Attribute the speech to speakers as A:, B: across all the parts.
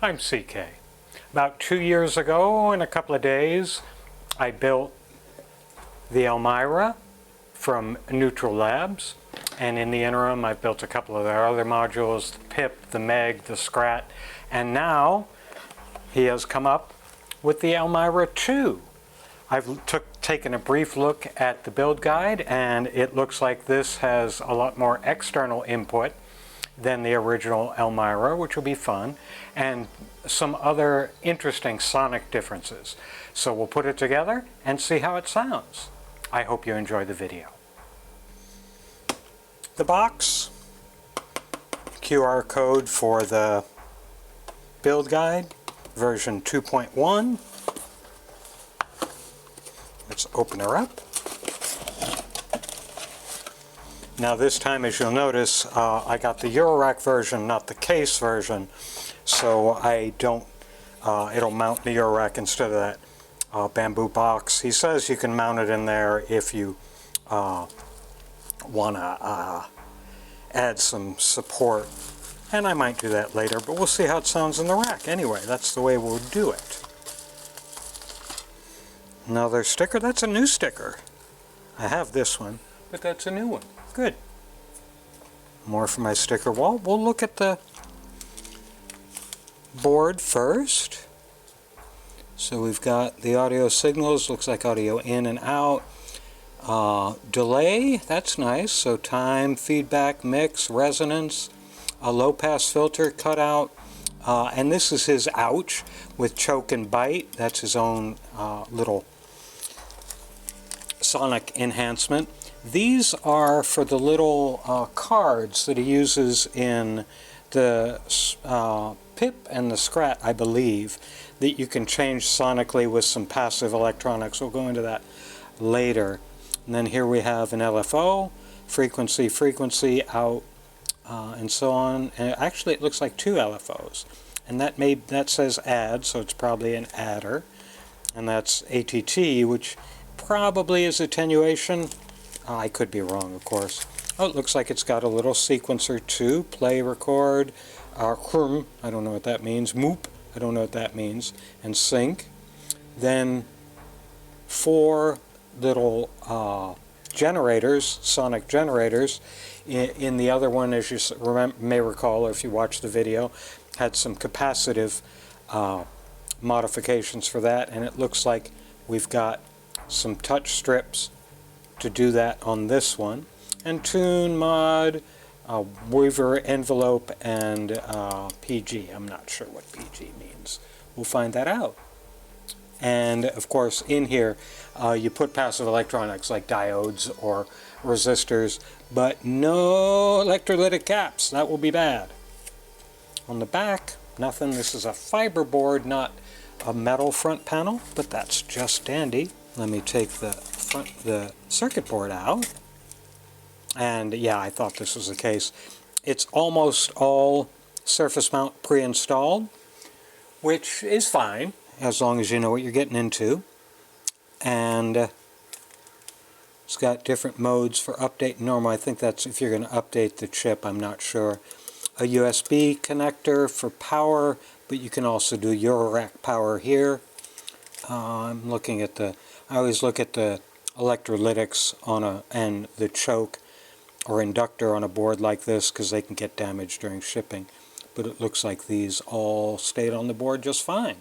A: I'm CK. About 2 years ago, in a couple of days, I built the Elmyra from Neutral Labs, and in the interim I've built a couple of their other modules, the PIP, the MEG, the Scrat, and now he has come up with the Elmyra 2. I've taken a brief look at the build guide, and it looks like this has a lot more external input than the original Elmyra, which will be fun, and some other interesting sonic differences. So we'll put it together and see how it sounds. I hope you enjoy the video. The box, QR code for the build guide, version 2.1. Let's open her up. Now this time, as you'll notice, I got the eurorack version, not the case version, so I don't, it'll mount the eurorack instead of that bamboo box. He says you can mount it in there if you want to add some support, and I might do that later, but we'll see how it sounds in the rack. Anyway, that's the way we'll do it. Another sticker. That's a new sticker. I have this one, but that's a new one. Good. More for my sticker wall. We'll look at the board first. So we've got the audio signals, looks like audio in and out. Delay, that's nice. So time, feedback, mix, resonance, a low pass filter, cutout. And this is his ouch with choke and bite. That's his own little sonic enhancement. These are for the little cards that he uses in the PIP and the Scrat, I believe, that you can change sonically with some passive electronics. We'll go into that later. And then here we have an LFO, frequency, frequency, out, and so on. And actually it looks like two LFOs. And that says add, so it's probably an adder. And that's ATT, which probably is attenuation. I could be wrong, of course. Oh, it looks like it's got a little sequencer too. Play, record, I don't know what that means. Moop, I don't know what that means. And sync. Then 4 little generators, sonic generators. In the other one, as you may recall, or if you watched the video, had some capacitive modifications for that, and it looks like we've got some touch strips to do that on this one, and tune, mod, Weaver envelope, and PG. I'm not sure what PG means. We'll find that out. And of course in here you put passive electronics like diodes or resistors, but no electrolytic caps. That will be bad. On the back, nothing. This is a fiber board, not a metal front panel, but that's just dandy. Let me take the circuit board out. And yeah, I thought this was the case. It's almost all surface mount pre-installed, which is fine as long as you know what you're getting into. And it's got different modes for update and normal. I think that's if you're going to update the chip, I'm not sure. A USB connector for power, but you can also do eurorack power here. I'm looking at I always look at the electrolytics and the choke or inductor on a board like this because they can get damaged during shipping. But it looks like these all stayed on the board just fine.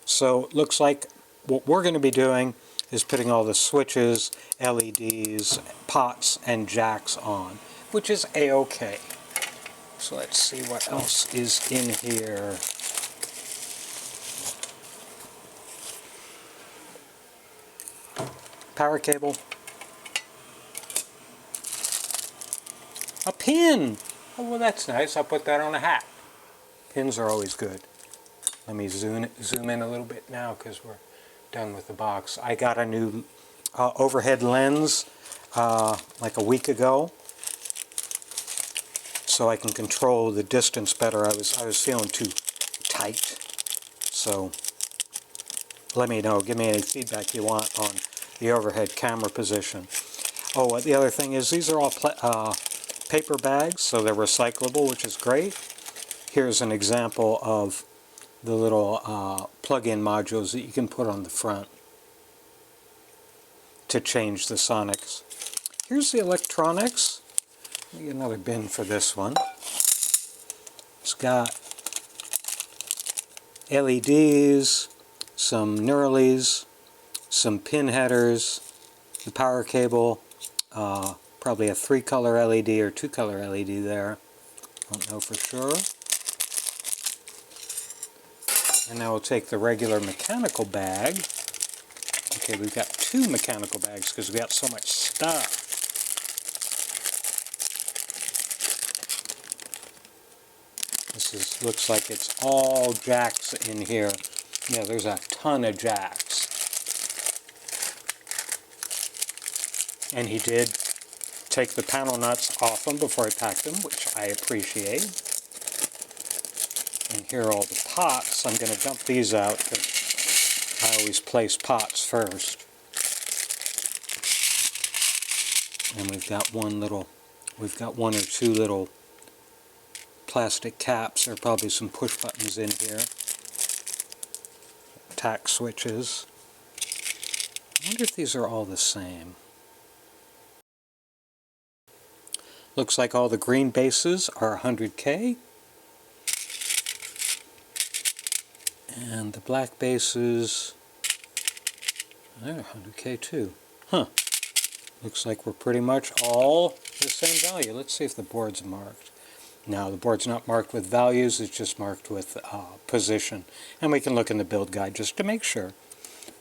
A: So it looks like what we're going to be doing is putting all the switches, LEDs, pots, and jacks on, which is a-okay. So let's see what else is in here. Power cable. A pin! Oh, well, that's nice. I'll put that on a hat. Pins are always good. Let me zoom in a little bit now because we're done with the box. I got a new overhead lens like a week ago, so I can control the distance better. I was feeling too tight. So let me know. Give me any feedback you want on the overhead camera position. Oh, the other thing is these are all paper bags, so they're recyclable, which is great. Here's an example of the little plug-in modules that you can put on the front to change the sonics. Here's the electronics. Let me get another bin for this one. It's got LEDs, some knurlies, some pin headers, the power cable, probably a 3-color LED or 2-color LED there. Don't know for sure. And now we'll take the regular mechanical bag. Okay, we've got 2 mechanical bags because we got so much stuff. Looks like it's all jacks in here. Yeah, there's a ton of jacks. And he did take the panel nuts off them before he packed them, which I appreciate. And here are all the pots. I'm going to dump these out because I always place pots first. And we've got one or two little plastic caps. There are probably some push buttons in here. Tack switches. I wonder if these are all the same. Looks like all the green bases are 100K. And the black bases, they're 100K too. Huh. Looks like we're pretty much all the same value. Let's see if the board's marked. No, the board's not marked with values, it's just marked with position. And we can look in the build guide just to make sure.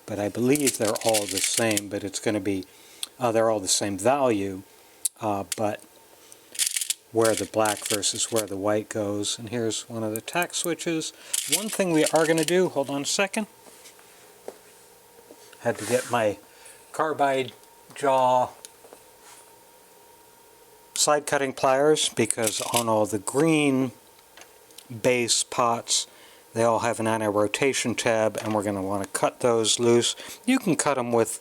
A: But I believe they're all the same, but it's going to be, they're all the same value, but where the black versus where the white goes. And here's one of the tack switches. One thing we are going to do, hold on a second. Had to get my carbide jaw side cutting pliers because on all the green base pots they all have an anti-rotation tab and we're going to want to cut those loose. You can cut them with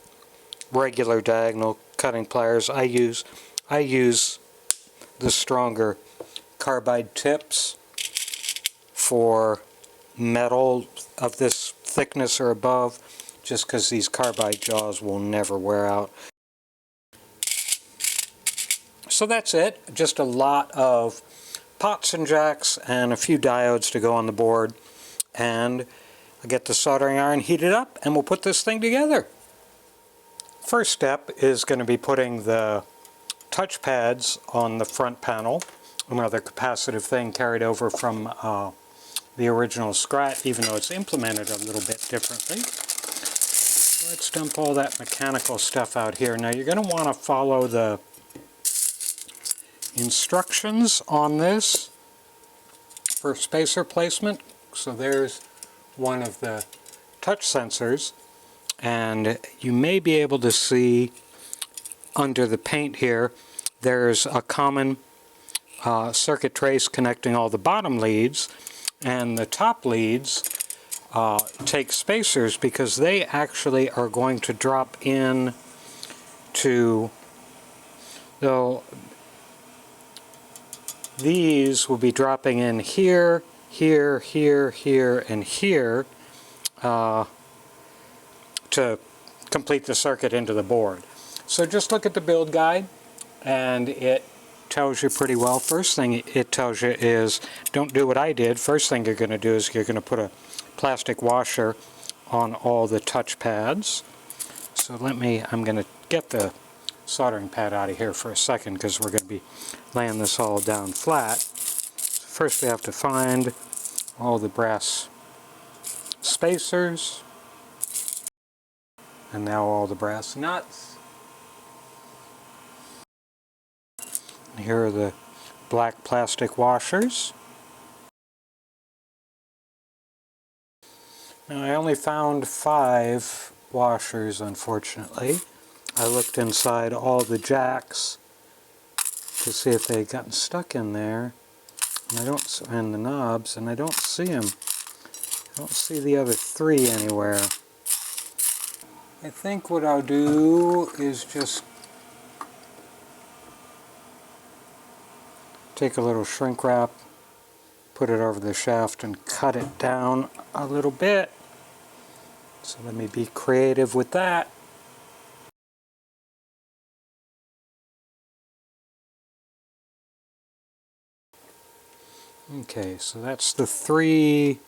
A: regular diagonal cutting pliers. I use the stronger carbide tips for metal of this thickness or above, just because these carbide jaws will never wear out. So that's it. Just a lot of pots and jacks and a few diodes to go on the board. And I'll get the soldering iron heated up and we'll put this thing together. First step is going to be putting the touchpads on the front panel, another capacitive thing carried over from the original Scrat, even though it's implemented a little bit differently. Let's dump all that mechanical stuff out here. Now you're going to want to follow the instructions on this for spacer placement. So there's one of the touch sensors, and you may be able to see under the paint here there's a common circuit trace connecting all the bottom leads, and the top leads take spacers because they actually are going to drop in to, though these will be dropping in here, here, here, here, and here to complete the circuit into the board. So just look at the build guide and it tells you pretty well. First thing it tells you is don't do what I did. First thing you're going to do is you're going to put a plastic washer on all the touch pads. So I'm going to get the soldering pad out of here for a second because we're going to be laying this all down flat. First we have to find all the brass spacers, and now all the brass nuts. And here are the black plastic washers. Now I only found 5 washers, unfortunately. I looked inside all the jacks to see if they had gotten stuck in there, and the knobs, and I don't see them. I don't see the other 3 anywhere. I think what I'll do is just take a little shrink wrap, put it over the shaft and cut it down a little bit. So let me be creative with that. Okay, so that's the 3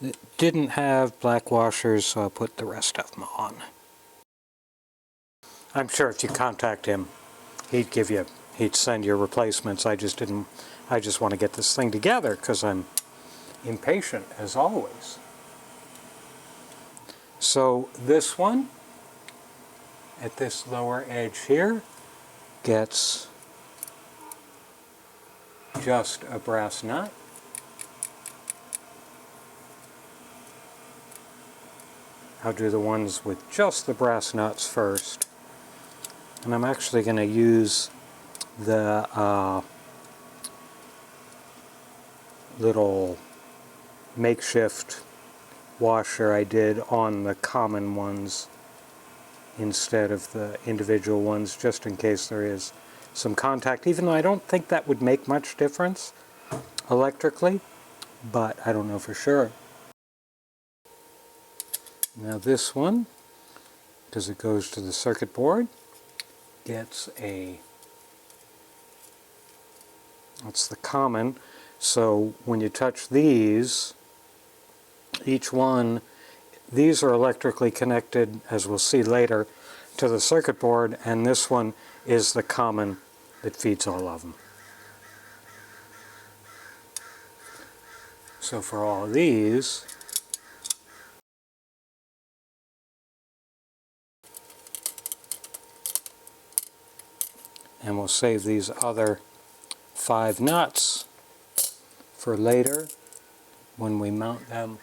A: that didn't have black washers, so I'll put the rest of them on. I'm sure if you contact him, he'd send you replacements. I just want to get this thing together because I'm impatient as always. So this one, at this lower edge here, gets just a brass nut. I'll do the ones with just the brass nuts first. And I'm actually going to use the little makeshift washer I did on the common ones instead of the individual ones, just in case there is some contact, even though I don't think that would make much difference electrically, but I don't know for sure. Now this one, because it goes to the circuit board, gets that's the common, so when you touch these, each one, these are electrically connected, as we'll see later, to the circuit board, and this one is the common that feeds all of them. So for all of these, and we'll save these other 5 nuts for later when we mount them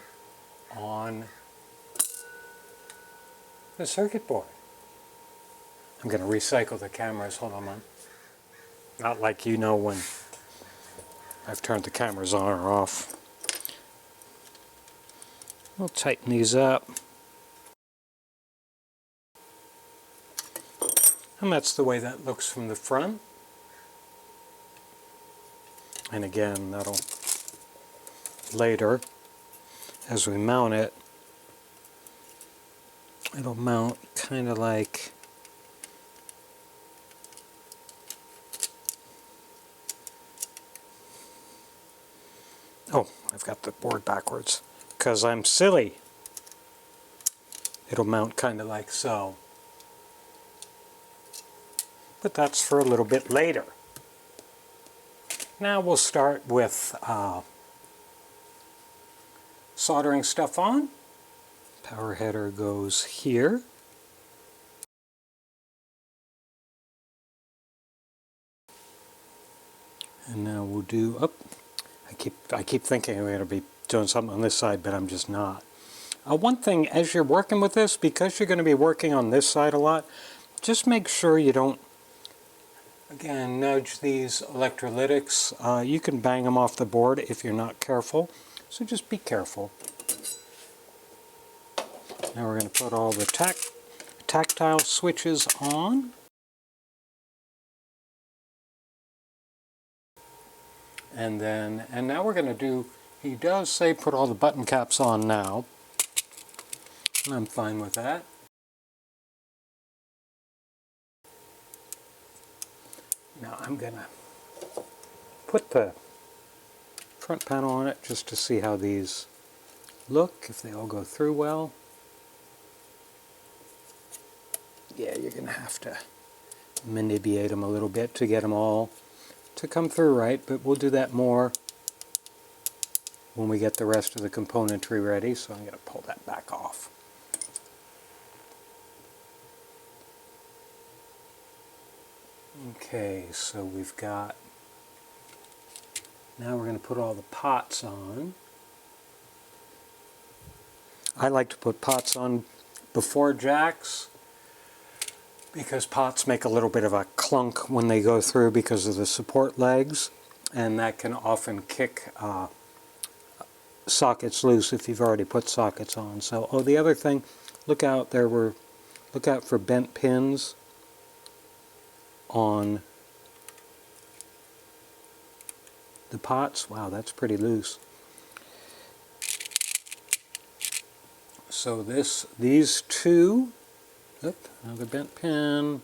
A: on the circuit board. I'm going to recycle the cameras. Hold on a moment. Not like you know when I've turned the cameras on or off. We'll tighten these up. And that's the way that looks from the front. And again, that'll later, as we mount it, it'll mount kind of like I've got the board backwards because I'm silly. It'll mount kind of like so. But that's for a little bit later. Now we'll start with soldering stuff on. Power header goes here. And now we'll do, I keep thinking I'm going to be doing something on this side, but I'm just not. One thing, as you're working with this, because you're going to be working on this side a lot, just make sure you don't, again, nudge these electrolytics. You can bang them off the board if you're not careful, so just be careful. Now we're going to put all the tactile switches on. And now we're going to do, he does say put all the button caps on now. And I'm fine with that. Now I'm going to put the front panel on it just to see how these look, if they all go through well. Yeah, you're going to have to manipulate them a little bit to get them all to come through right, but we'll do that more when we get the rest of the componentry ready, so I'm going to pull that back off. Okay, so we've got, now we're going to put all the pots on. I like to put pots on before jacks because pots make a little bit of a clunk when they go through because of the support legs, and that can often kick sockets loose if you've already put sockets on. So, the other thing, look out for bent pins on the pots. Wow, that's pretty loose. So these two, another bent pin.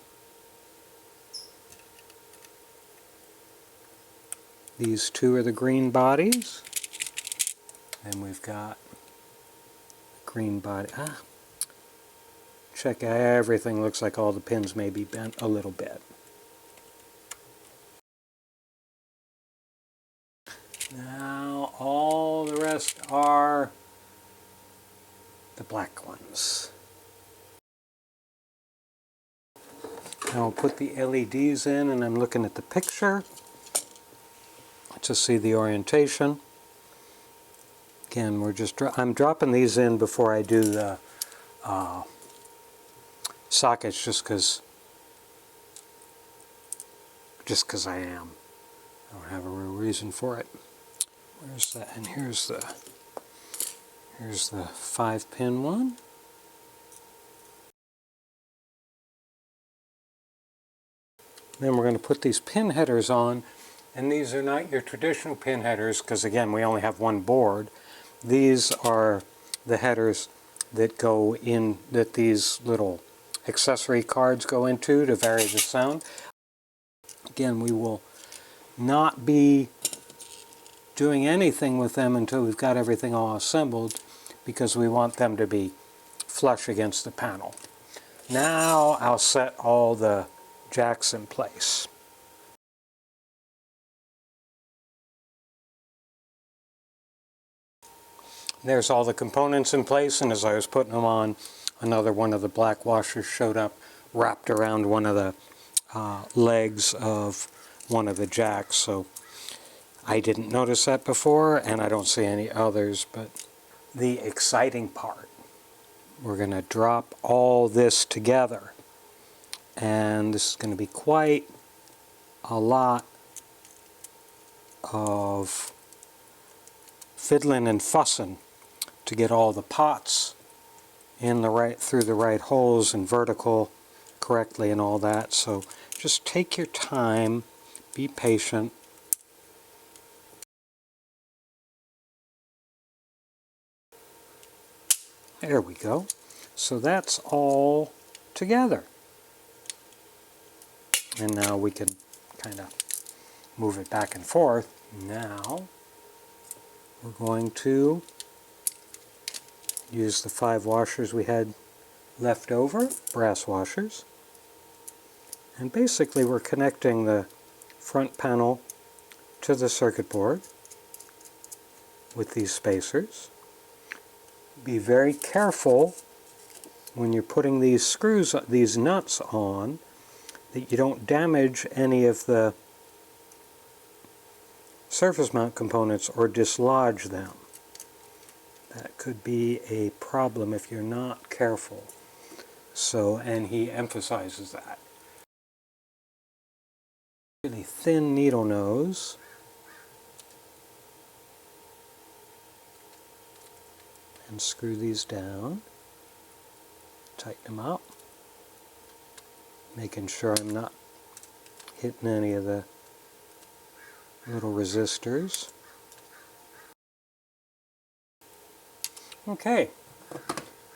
A: These two are the green bodies. And we've got green body. Check, everything looks like all the pins may be bent a little bit. Now all the rest are the black ones. Now I'll put the LEDs in, and I'm looking at the picture to see the orientation. Again, I'm dropping these in before I do the sockets, just because I am. I don't have a real reason for it. Where's that? And here's the 5-pin one. Then we're going to put these pin headers on, and these are not your traditional pin headers because, again, we only have one board. These are the headers that go in, that these little accessory cards go into to vary the sound. Again, we will not be doing anything with them until we've got everything all assembled, because we want them to be flush against the panel. Now I'll set all the jacks in place. There's all the components in place, and as I was putting them on, another one of the black washers showed up wrapped around one of the legs of one of the jacks. So I didn't notice that before, and I don't see any others. But the exciting part, we're going to drop all this together, and this is going to be quite a lot of fiddling and fussing to get all the pots in through the right holes and vertical correctly and all that. So just take your time, be patient. There we go. So that's all together. And now we can kind of move it back and forth. Now we're going to use the 5 washers we had left over, brass washers. And basically we're connecting the front panel to the circuit board with these spacers. Be very careful when you're putting these screws, these nuts on, that you don't damage any of the surface mount components or dislodge them. That could be a problem if you're not careful. So, and he emphasizes that. Really thin needle nose. And screw these down. Tighten them up. Making sure I'm not hitting any of the little resistors. Okay,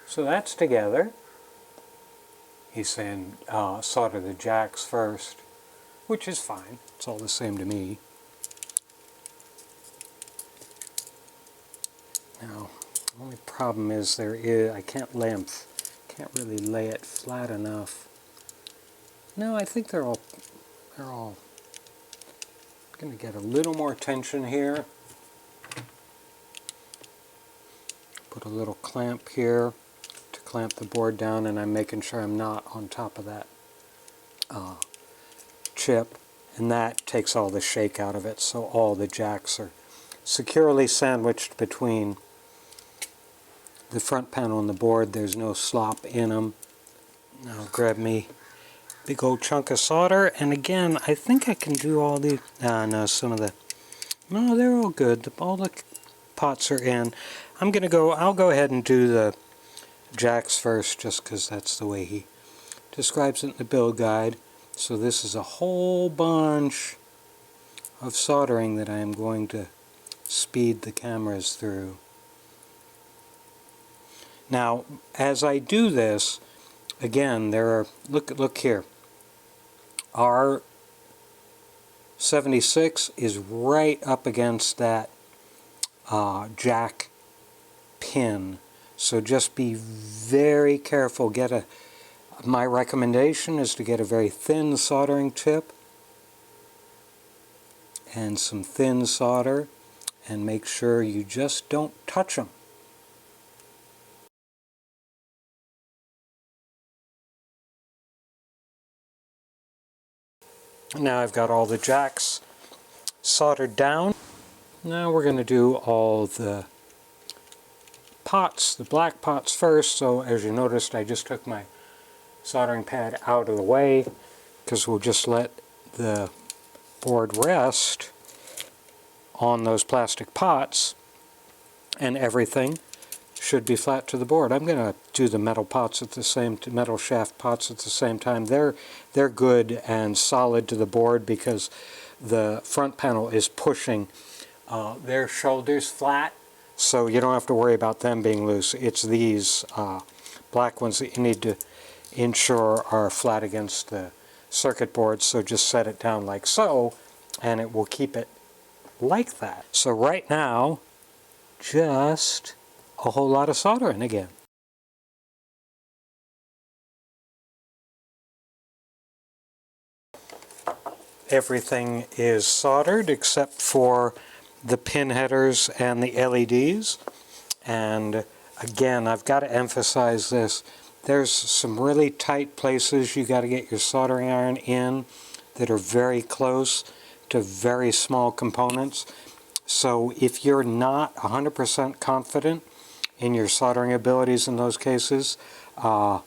A: so that's together. He's saying solder the jacks first, which is fine. It's all the same to me. Now, the only problem is I can't really lay it flat enough. No, I think they're all going to get a little more tension here. Put a little clamp here to clamp the board down, and I'm making sure I'm not on top of that chip, and that takes all the shake out of it, so all the jacks are securely sandwiched between the front panel and the board. There's no slop in them. Now grab me big old chunk of solder, and again, I think I can do all the, no, they're all good. All the pots are in. I'll go ahead and do the jacks first, just because that's the way he describes it in the build guide. So this is a whole bunch of soldering that I am going to speed the cameras through. Now, as I do this, again, there are, look here, our 76 is right up against that jack pin. So just be very careful. My recommendation is to get a very thin soldering tip and some thin solder, and make sure you just don't touch them. Now I've got all the jacks soldered down. Now we're going to do all the pots, the black pots first. So as you noticed, I just took my soldering pad out of the way because we'll just let the board rest on those plastic pots and everything should be flat to the board. I'm going to do the metal pots at the same metal shaft pots at the same time. They're good and solid to the board because the front panel is pushing their shoulders flat, so you don't have to worry about them being loose. It's these black ones that you need to ensure are flat against the circuit board, so just set it down like so and it will keep it like that. So right now, just a whole lot of soldering again. Everything is soldered except for the pin headers and the LEDs. And again, I've got to emphasize this. There's some really tight places you got to get your soldering iron in that are very close to very small components. So if you're not 100% confident in your soldering abilities in those cases, I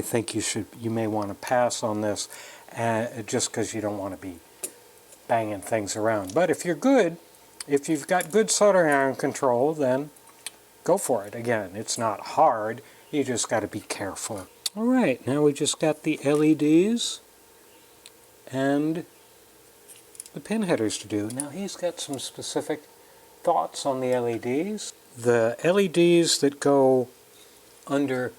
A: think you may want to pass on this just because you don't want to be banging things around. But if you're good, if you've got good soldering iron control, then go for it. Again, it's not hard, you just got to be careful. Alright, now we just got the LEDs and the pin headers to do. Now he's got some specific thoughts on the LEDs. The LEDs that go under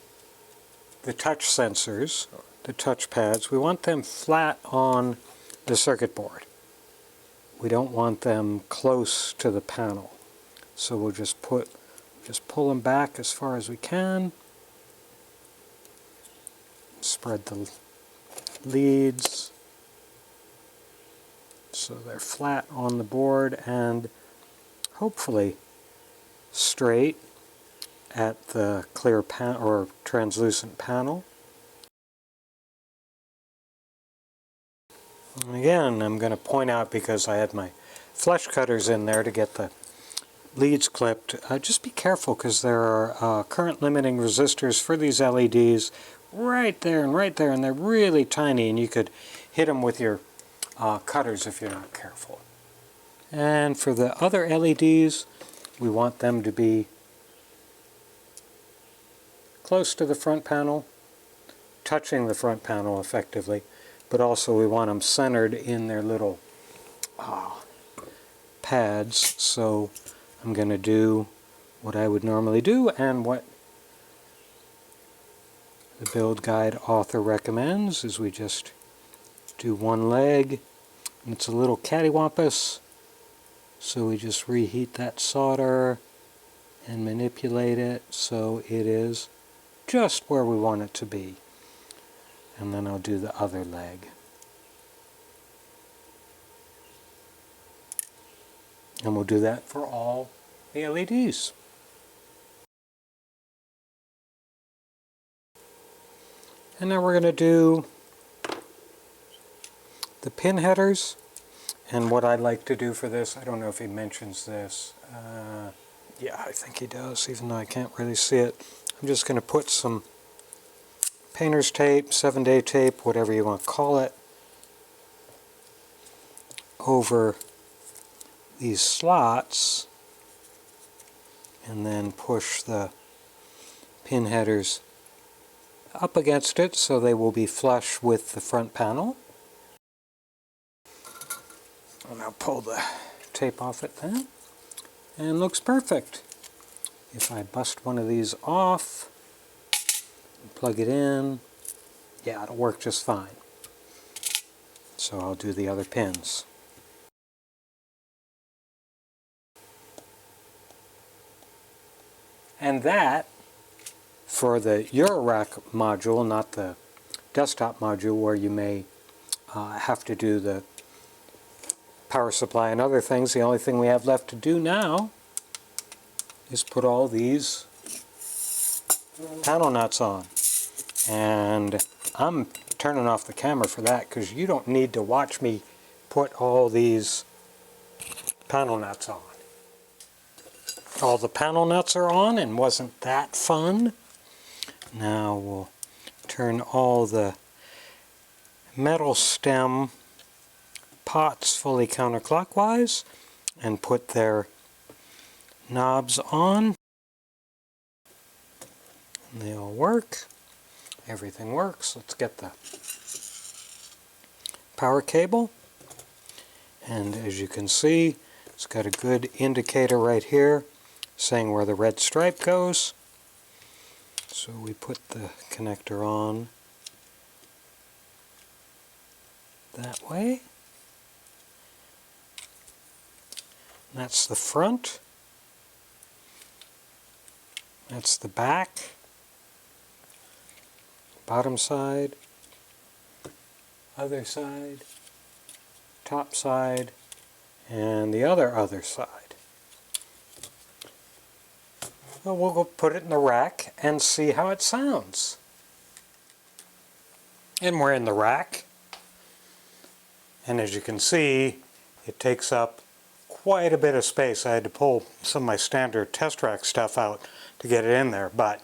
A: the touch sensors, the touchpads, we want them flat on the circuit board. We don't want them close to the panel. So we'll just pull them back as far as we can. Spread the leads so they're flat on the board and hopefully straight at the clear panel or translucent panel. And again, I'm going to point out, because I had my flesh cutters in there to get the leads clipped, just be careful because there are current limiting resistors for these LEDs right there, and they're really tiny, and you could hit them with your cutters if you're not careful. And for the other LEDs, we want them to be close to the front panel, touching the front panel effectively, but also we want them centered in their little pads. So I'm going to do what I would normally do and what the build guide author recommends is we just do one leg, and it's a little cattywampus, so we just reheat that solder and manipulate it so it is just where we want it to be. And then I'll do the other leg. And we'll do that for all the LEDs. And now we're going to do the pin headers. And what I'd like to do for this, I don't know if he mentions this. Yeah, I think he does, even though I can't really see it. I'm just going to put some painter's tape, 7-day tape, whatever you want to call it, over these slots, and then push the pin headers up against it so they will be flush with the front panel. I'll now pull the tape off it then, and looks perfect. If I bust one of these off, plug it in, yeah, it'll work just fine. So I'll do the other pins. And that, for the eurorack module, not the desktop module where you may have to do the power supply and other things, the only thing we have left to do now is put all these panel nuts on. And I'm turning off the camera for that because you don't need to watch me put all these panel nuts on. All the panel nuts are on, and wasn't that fun? Now we'll turn all the metal stem pots fully counterclockwise and put their knobs on. And they all work. Everything works. Let's get the power cable. And as you can see, it's got a good indicator right here saying where the red stripe goes. So we put the connector on that way. That's the front. That's the back. Bottom side. Other side. Top side. And the other side. Well, we'll go put it in the rack and see how it sounds. And we're in the rack. And as you can see, it takes up quite a bit of space. I had to pull some of my standard test rack stuff out to get it in there, but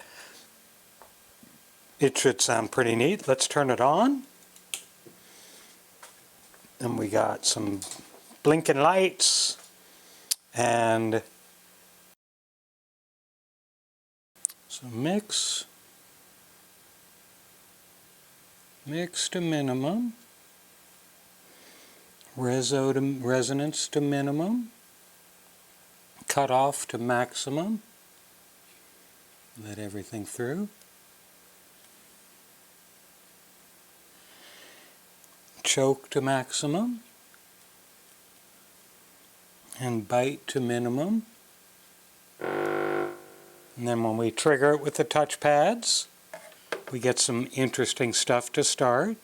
A: it should sound pretty neat. Let's turn it on. And we got some blinking lights and some mix to minimum, resonance to minimum, cutoff to maximum. Let everything through. Choke to maximum. And bite to minimum. And then when we trigger it with the touchpads, we get some interesting stuff to start.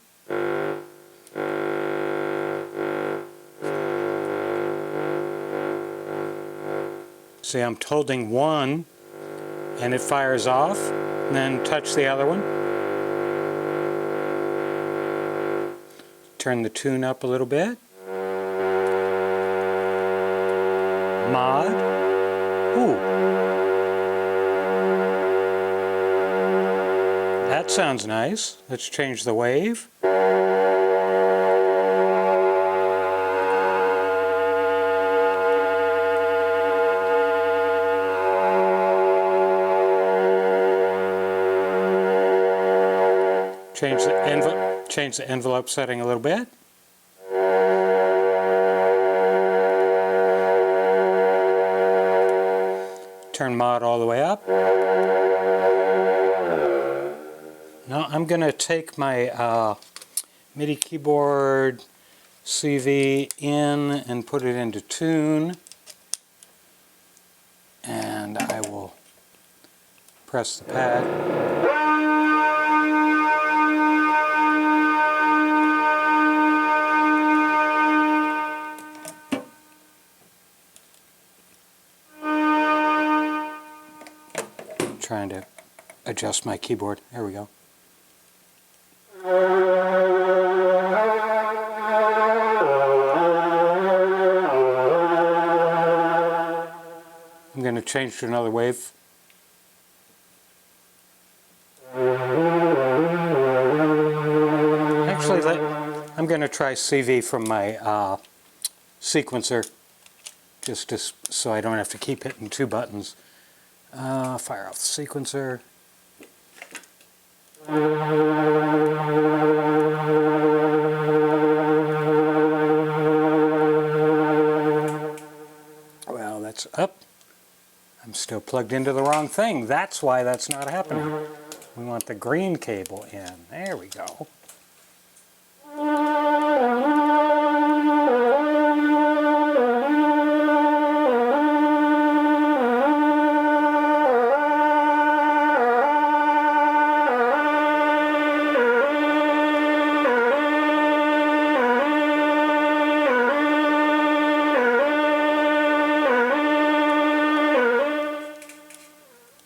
A: See, I'm holding one and it fires off, and then touch the other one. Turn the tune up a little bit. Mod. Ooh. That sounds nice. Let's change the wave. Change the envelope setting a little bit. Turn mod all the way up. Now I'm going to take my MIDI keyboard CV in and put it into tune. And I will press the pad. Trying to adjust my keyboard. There we go. I'm going to change to another wave. Actually, I'm going to try CV from my sequencer, just so I don't have to keep hitting two buttons. Fire off the sequencer. still plugged into the wrong thing. That's why that's not happening. We want the green cable in. There we go.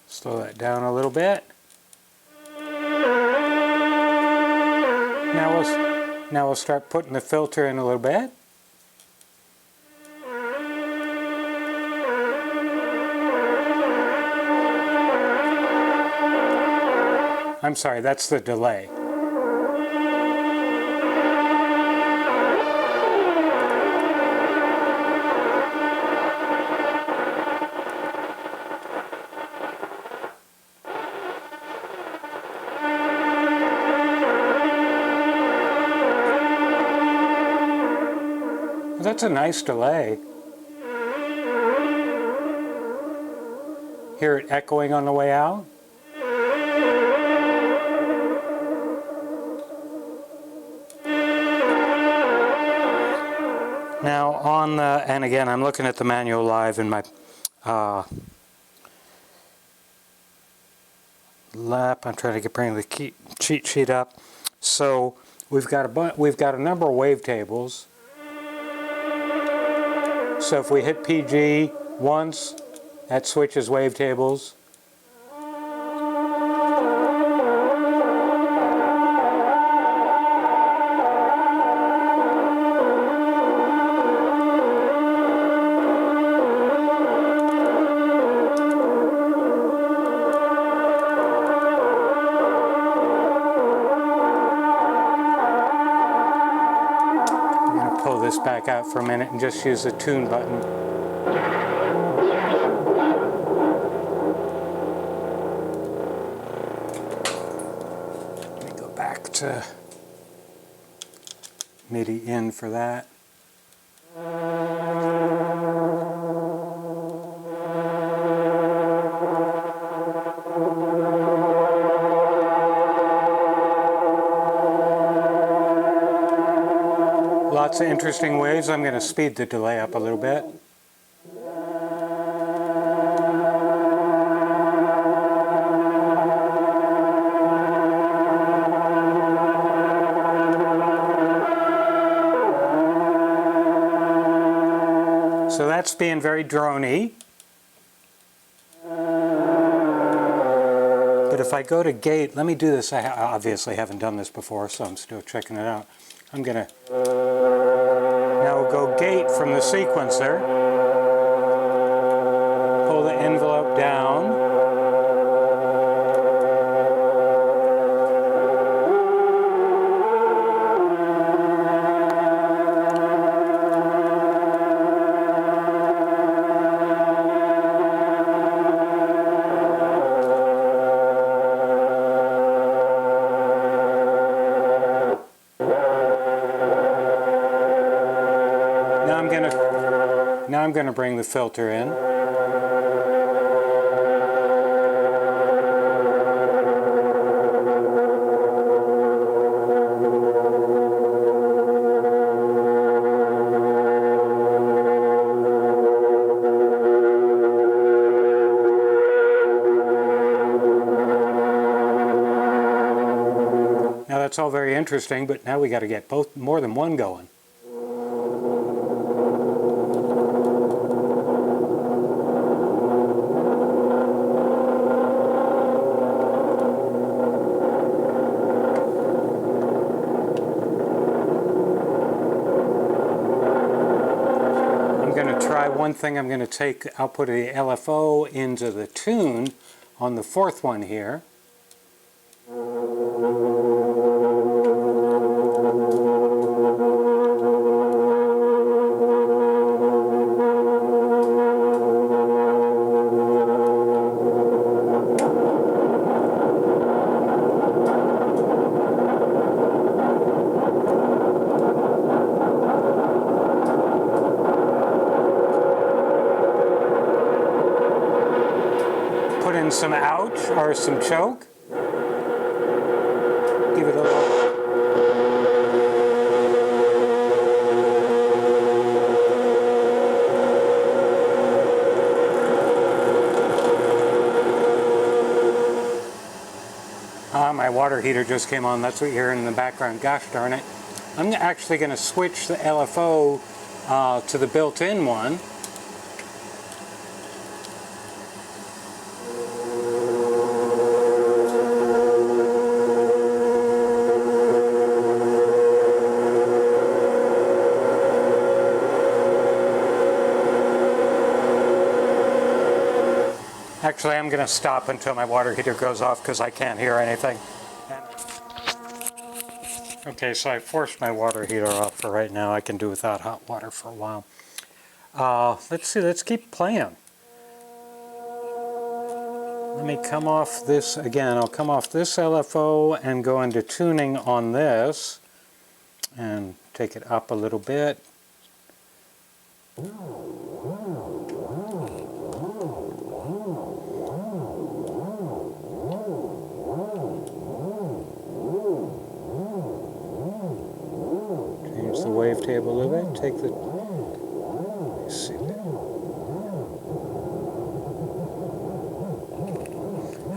A: Slow that down a little bit. Now we'll start putting the filter in a little bit. I'm sorry, that's the delay. That's a nice delay. Hear it echoing on the way out? Now on the, and again I'm looking at the manual live in my lap. I'm trying to bring the cheat sheet up. So we've got a number of wavetables. So if we hit PG once, that switches wavetables. Pull this back out for a minute and just use the tune button. Let me go back to MIDI in for that. Lots of interesting waves. I'm going to speed the delay up a little bit. So that's being very drony. But if I go to gate, let me do this. I obviously haven't done this before, so I'm still checking it out. I'm going to now go gate from the sequencer, pull the envelope down, Now I'm going to bring the filter in. Now that's all very interesting, but now we got to get more than one going. One thing I'm going to take output of the LFO into the tune on the fourth one here. in some ouch or some choke. Give it a little. My water heater just came on. That's what you're hearing in the background. Gosh darn it. I'm actually going to switch the LFO to the built-in one. Actually, I'm going to stop until my water heater goes off because I can't hear anything. Okay, so I forced my water heater off for right now. I can do without hot water for a while. Let's see, let's keep playing. Let me come off this again. I'll come off this LFO and go into tuning on this and take it up a little bit. Change the wavetable a little bit. Take the. Let's see.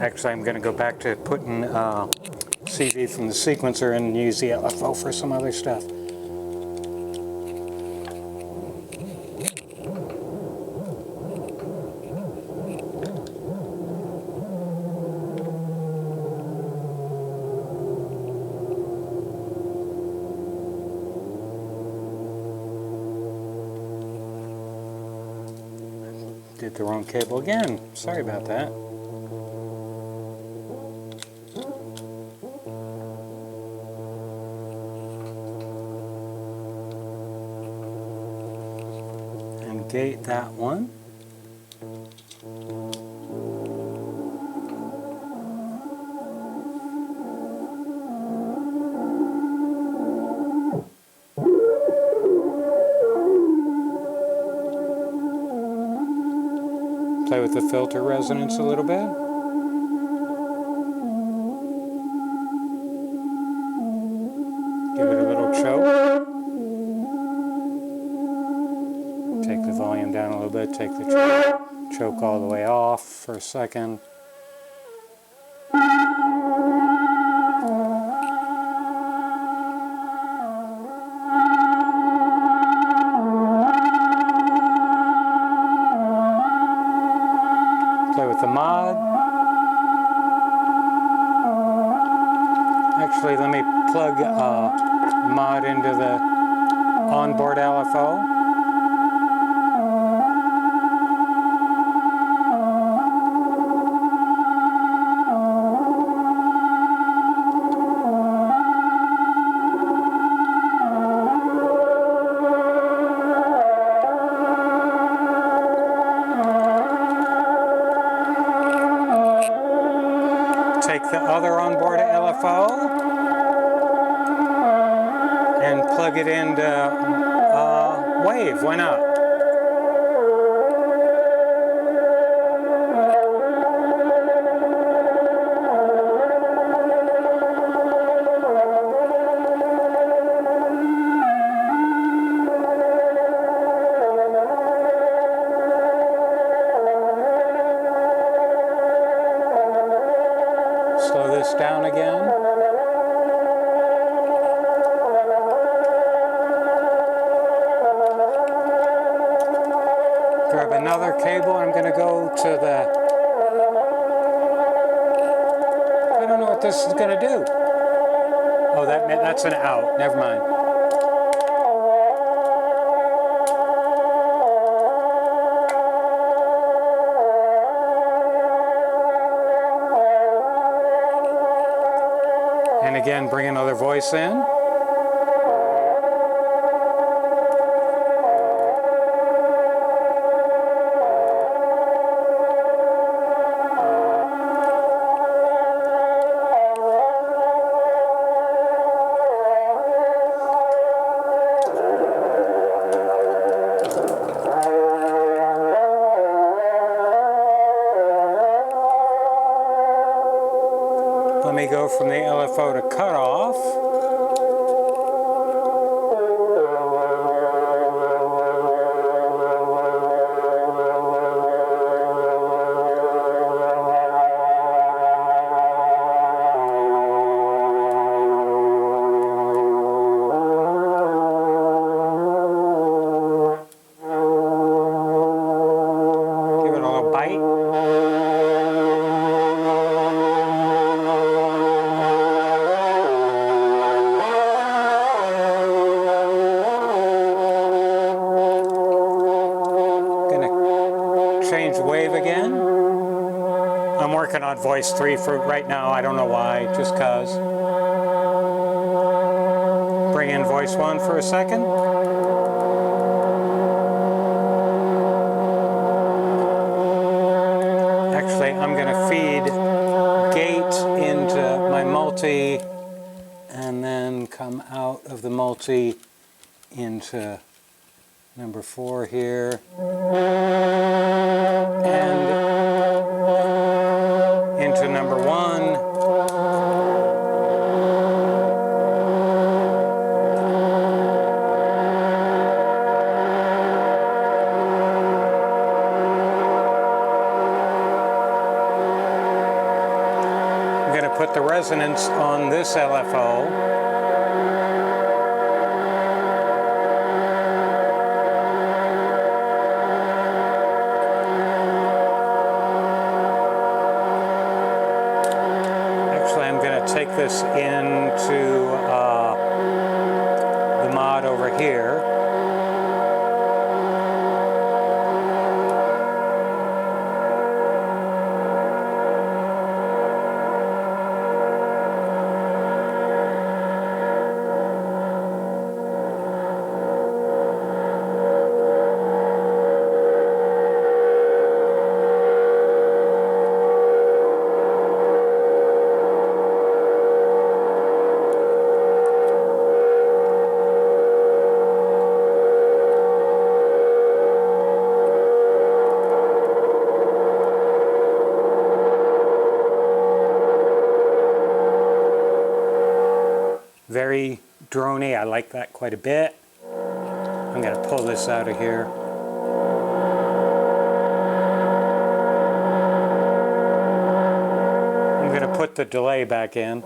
A: Actually, I'm going to go back to putting CV from the sequencer and use the LFO for some other stuff. Did the wrong cable again. Sorry about that. And gate that one. Play with the filter resonance a little bit. Give it a little choke. Take the volume down a little bit. Take the choke all the way off for a second. Play with the mod. Actually, let me plug mod into the onboard LFO. Take the other onboard LFO and plug it into Wave. Why not? Slow this down again. Grab another cable. I'm going to go to the... I don't know what this is going to do. Oh, that's an out. Never mind. And again, bring another voice in. go from the LFO to cutoff. Give it a little bite. Change wave again. I'm working on voice 3 for right now. I don't know why, just cause. Bring in voice 1 for a second. Actually, I'm going to feed gate into my multi and then come out of the multi into number 4 here. And into number 1. I'm going to put the resonance on this LFO. Take this into the mod over here. Very drony. I like that quite a bit. I'm going to pull this out of here. I'm going to put the delay back in.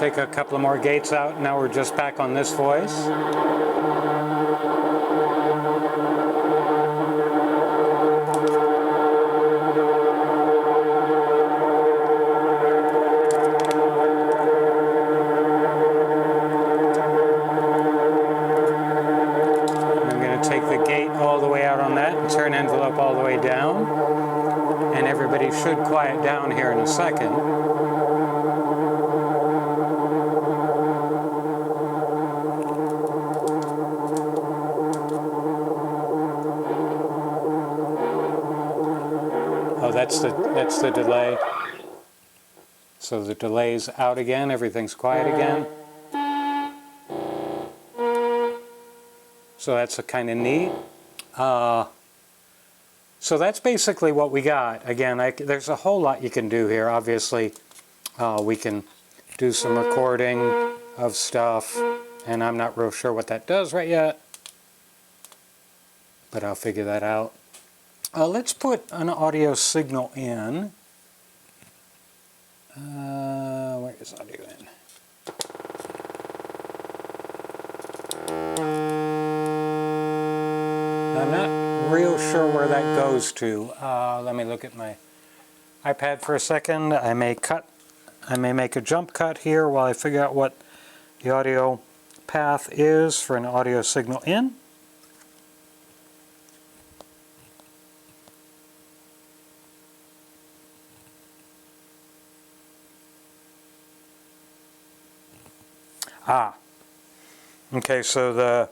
A: Take a couple of more gates out. Now we're just back on this voice. I'm going to take the gate all the way out on that and turn envelope all the way down. And everybody should quiet down here in a second. that's the delay. So the delay's out again, everything's quiet again. So that's kind of neat. So that's basically what we got. Again, there's a whole lot you can do here. Obviously, we can do some recording of stuff, and I'm not real sure what that does right yet, but I'll figure that out. Let's put an audio signal in. Where is audio in? I'm not real sure where that goes to. Let me look at my iPad for a second. I may make a jump cut here while I figure out what the audio path is for an audio signal in. Okay, so the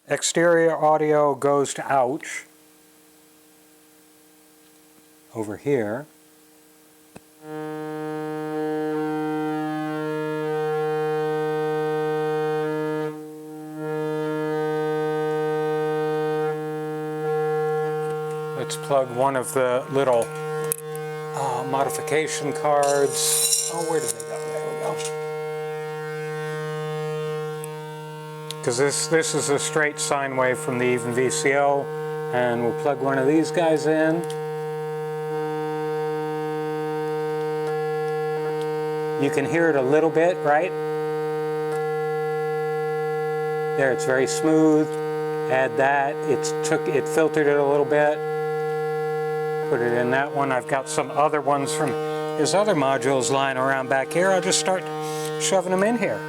A: exterior audio goes to ouch over here. Let's plug one of the little modification cards. Oh, where did they go? There we go. Because this is a straight sine wave from the even VCO, and we'll plug one of these guys in. You can hear it a little bit, right? There, it's very smooth. Add that. It filtered it a little bit. Put it in that one. I've got some other ones from his other modules lying around back here. I'll just start shoving them in here.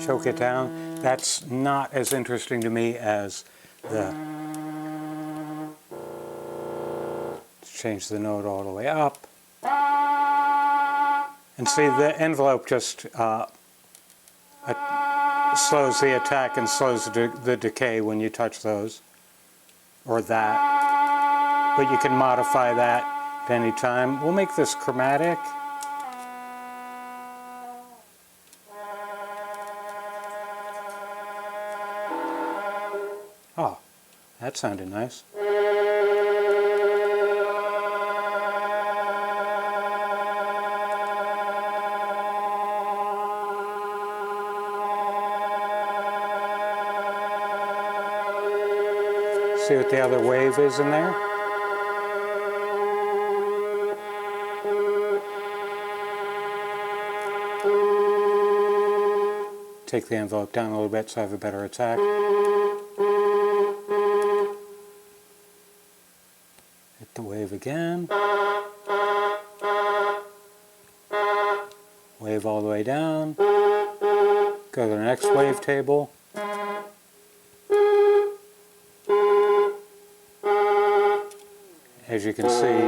A: Choke it down. That's not as interesting to me as the... Change the note all the way up. And see, the envelope just slows the attack and slows the decay when you touch those. Or that. But you can modify that at any time. We'll make this chromatic. Oh, that sounded nice. See what the other wave is in there? Take the envelope down a little bit so I have a better attack. Hit the wave again. Wave all the way down. Go to the next wavetable. As you can see,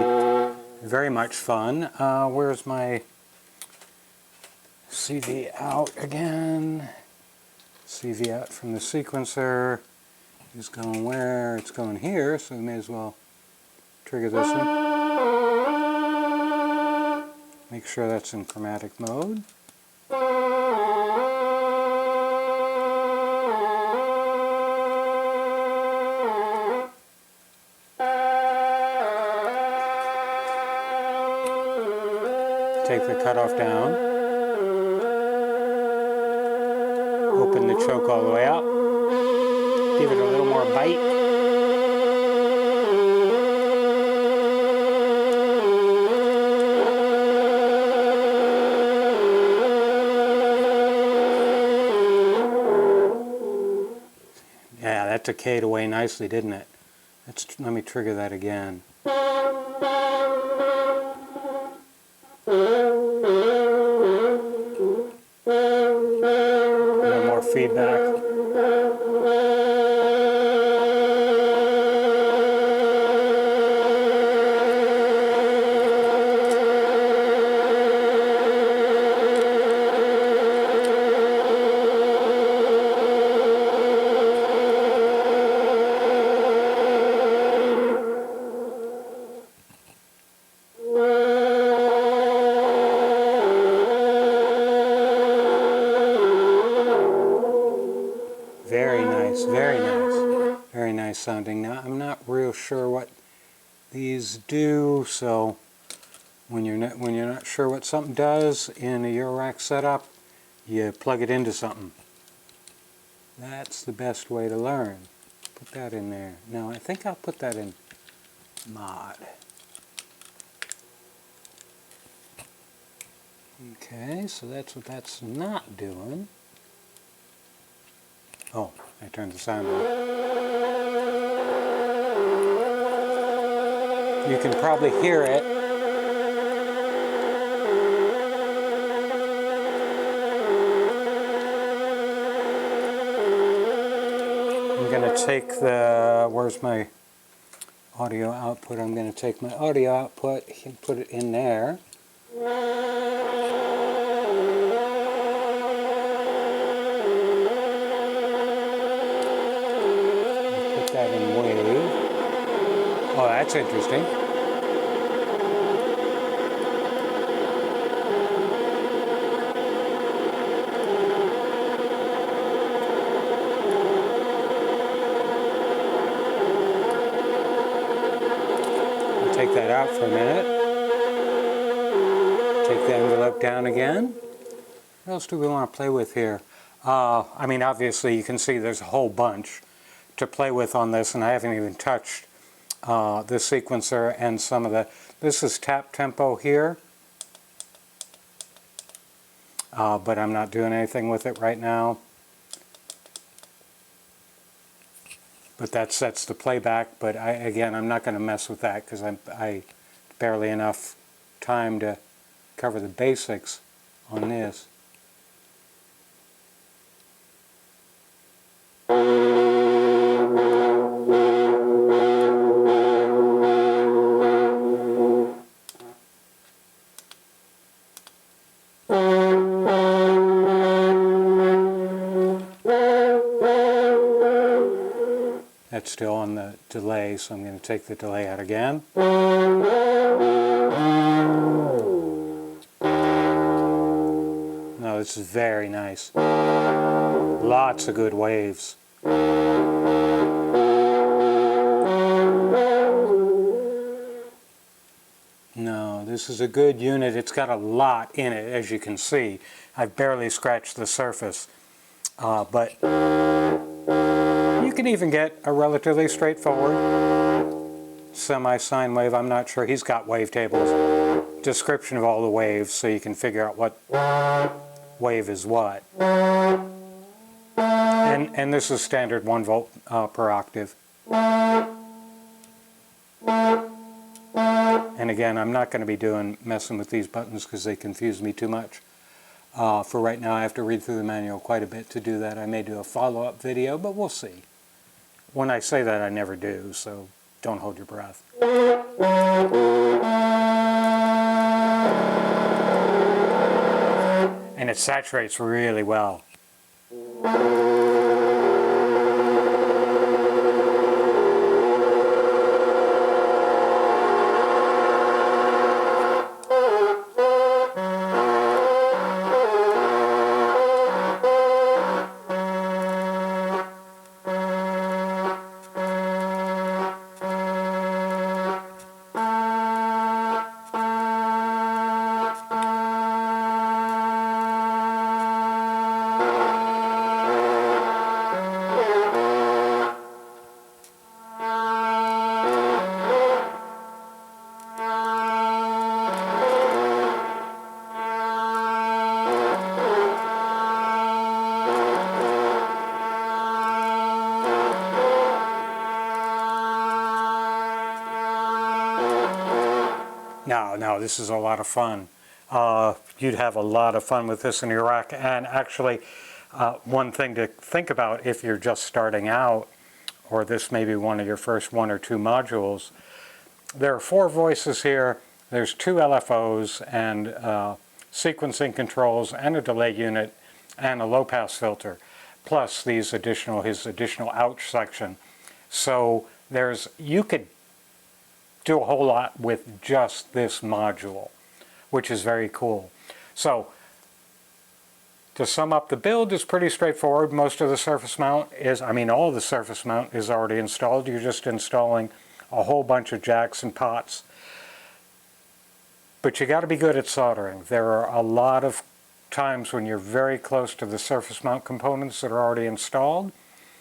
A: very much fun. Where's my CV out again? CV out from the sequencer is going where? It's going here, so we may as well trigger this one. Make sure that's in chromatic mode. Take the cutoff down. Open the choke all the way up. Give it a little more bite. Yeah, that decayed away nicely, didn't it? Let me trigger that again. Feedback. Very nice, very nice. Very nice sounding. Now, I'm not real sure what these do, so when you're not sure what something does in a eurorack setup, you plug it into something. That's the best way to learn. Put that in there. Now, I think I'll put that in mod. Okay, so that's what that's not doing. Oh, I turned the sound off. You can probably hear it. I'm going to take the, where's my audio output? I'm going to take my audio output and put it in there. Put that in wave. Oh, that's interesting. Take that out for a minute. Take the envelope down again. What else do we want to play with here? I mean, obviously you can see there's a whole bunch to play with on this, and I haven't even touched this sequencer and some of the... This is tap tempo here, but I'm not doing anything with it right now. But that sets the playback, but again, I'm not going to mess with that because I barely enough time to cover the basics on this. That's still on the delay, so I'm going to take the delay out again. No, this is very nice. Lots of good waves. No, this is a good unit. It's got a lot in it, as you can see. I've barely scratched the surface, but you can even get a relatively straightforward semi-sine wave. I'm not sure. He's got wavetables, description of all the waves, so you can figure out what wave is what. And this is standard 1 volt per octave. And again, I'm not going to be messing with these buttons because they confuse me too much. For right now, I have to read through the manual quite a bit to do that. I may do a follow-up video, but we'll see. When I say that, I never do, so don't hold your breath. And it saturates really well. No, this is a lot of fun. You'd have a lot of fun with this in your rack. And actually, one thing to think about if you're just starting out, or this may be one of your first 1 or 2 modules, there are 4 voices here. There's 2 LFOs and sequencing controls and a delay unit and a low-pass filter, plus his additional ouch section. So you could do a whole lot with just this module, which is very cool. So To sum up, the build is pretty straightforward. Most of the surface mount is, all the surface mount is already installed. You're just installing a whole bunch of jacks and pots. But you got to be good at soldering. There are a lot of times when you're very close to the surface mount components that are already installed,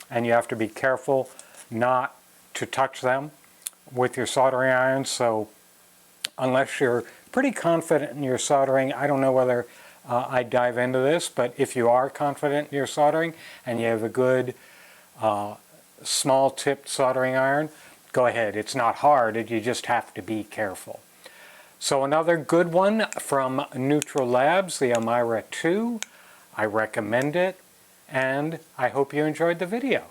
A: and you have to be careful not to touch them with your soldering iron. So unless you're pretty confident in your soldering, I don't know whether I dive into this, but if you are confident in your soldering and you have a good small tipped soldering iron, go ahead. It's not hard, you just have to be careful. So another good one from Neutral Labs, the Elmyra 2. I recommend it, and I hope you enjoyed the video.